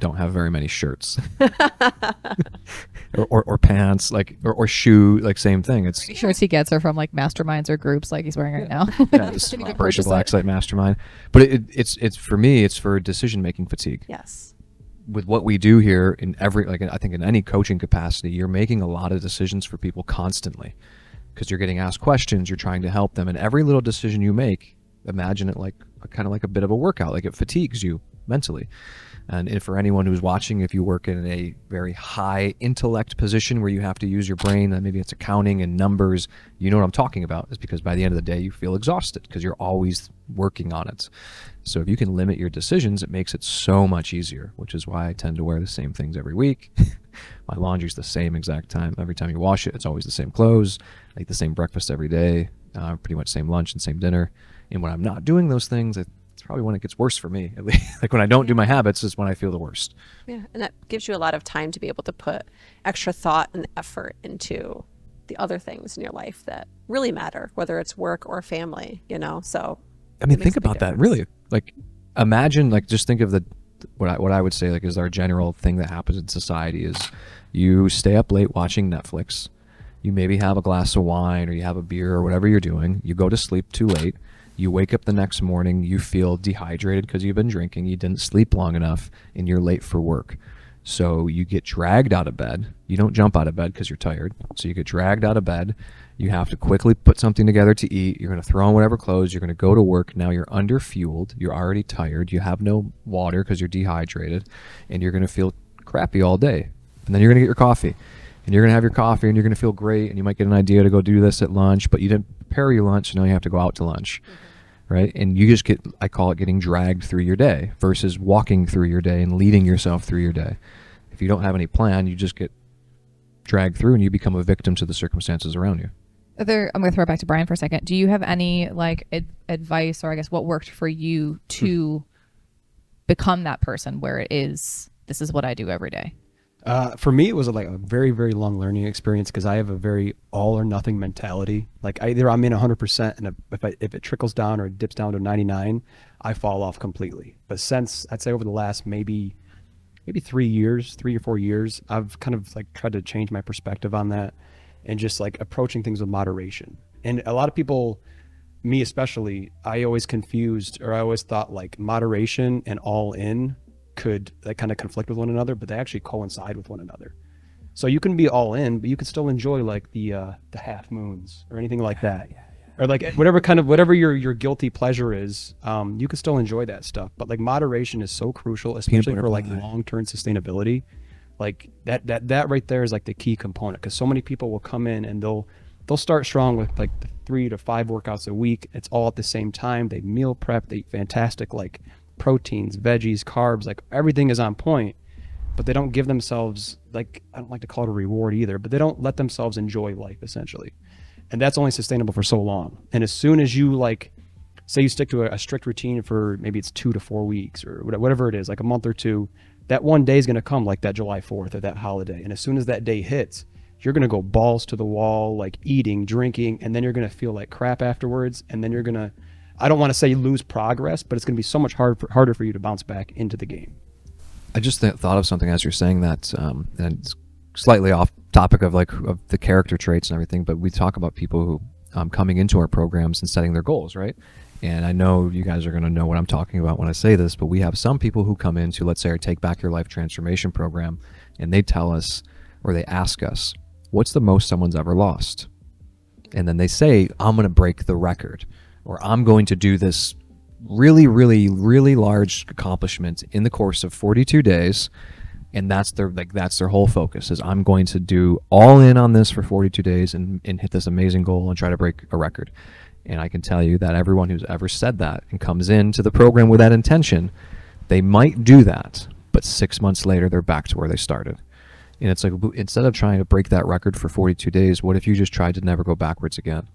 don't have very many shirts or pants, like, or shoe, like same thing. It's shirts he gets are from like masterminds or groups like he's wearing right now. yeah, it's Operation Blacksite Mastermind. But it's for me, it's for decision-making fatigue. Yes. With what we do here in every, like, I think in any coaching capacity, you're making a lot of decisions for people constantly because you're getting asked questions, you're trying to help them, and every little decision you make, imagine it like kind of like a bit of a workout, like it fatigues you mentally. And if for anyone who's watching, if you work in a very high intellect position where you have to use your brain, and maybe it's accounting and numbers, you know what I'm talking about, is because by the end of the day you feel exhausted because you're always working on it. So if you can limit your decisions, it makes it so much easier, which is why I tend to wear the same things every week. My laundry's the same exact time. Every time you wash it, it's always the same clothes. I eat the same breakfast every day, pretty much same lunch and same dinner. And when I'm not doing those things, it's probably when it gets worse for me. At least, like when I don't do my habits is when I feel the worst. Yeah, and that gives you a lot of time to be able to put extra thought and effort into the other things in your life that really matter, whether it's work or family, you know? So I mean, think about that, really. Like, imagine, like, just think of what I would say, like, is our general thing that happens in society is you stay up late watching Netflix, you maybe have a glass of wine or you have a beer or whatever you're doing, you go to sleep too late, you wake up the next morning, you feel dehydrated because you've been drinking, you didn't sleep long enough, and you're late for work. So you get dragged out of bed. You don't jump out of bed because you're tired. So you get dragged out of bed. You have to quickly put something together to eat. You're going to throw on whatever clothes. You're going to go to work. Now you're underfueled. You're already tired. You have no water because you're dehydrated. And you're going to feel crappy all day. And then you're going to get your coffee. And you're going to have your coffee and you're going to feel great. And you might get an idea to go do this at lunch, but you didn't prepare your lunch. So now you have to go out to lunch. Right? And you just get, I call it getting dragged through your day versus walking through your day and leading yourself through your day. If you don't have any plan, you just get dragged through and you become a victim to the circumstances around you. I'm going to throw it back to Brian for a second. Do you have any like advice, or I guess what worked for you to become that person where it is, this is what I do every day? For me, it was like a very, very long learning experience because I have a very all or nothing mentality. Like either I'm in 100% and if it trickles down or it dips down to 99, I fall off completely. But since I'd say over the last maybe 3 or 4 years, I've kind of like tried to change my perspective on that and just like approaching things with moderation. And a lot of people, me especially, I always thought like moderation and all in could like kind of conflict with one another, but they actually coincide with one another. So you can be all in, but you can still enjoy like the half moons or anything like that. Or like whatever your guilty pleasure is, you can still enjoy that stuff. But like moderation is so crucial, especially for like long-term sustainability. Like that right there is like the key component, because so many people will come in and they'll start strong with like the 3 to 5 workouts a week. It's all at the same time. They meal prep, they eat fantastic like proteins, veggies, carbs, like everything is on point. But they don't give themselves, like, I don't like to call it a reward either, but they don't let themselves enjoy life essentially. And that's only sustainable for so long. And as soon as you like, say you stick to a strict routine for maybe it's 2 to 4 weeks or whatever it is, like a month or two, that one day is going to come like that July 4th or that holiday. And as soon as that day hits, you're going to go balls to the wall, like eating, drinking, and then you're going to feel like crap afterwards. And then you're going to, I don't want to say you lose progress, but it's going to be so much harder for you to bounce back into the game. I just thought of something as you're saying that, and it's slightly off topic of the character traits and everything, but we talk about people who coming into our programs and setting their goals, right? And I know you guys are going to know what I'm talking about when I say this, but we have some people who come into, let's say, our Take Back Your Life transformation program, and they tell us, or they ask us, what's the most someone's ever lost? And then they say, I'm going to break the record, or I'm going to do this really, really, really large accomplishment in the course of 42 days. And that's their whole focus is I'm going to do all in on this for 42 days and hit this amazing goal and try to break a record. And I can tell you that everyone who's ever said that and comes into the program with that intention, they might do that, but 6 months later, they're back to where they started. And it's like, instead of trying to break that record for 42 days, what if you just tried to never go backwards again?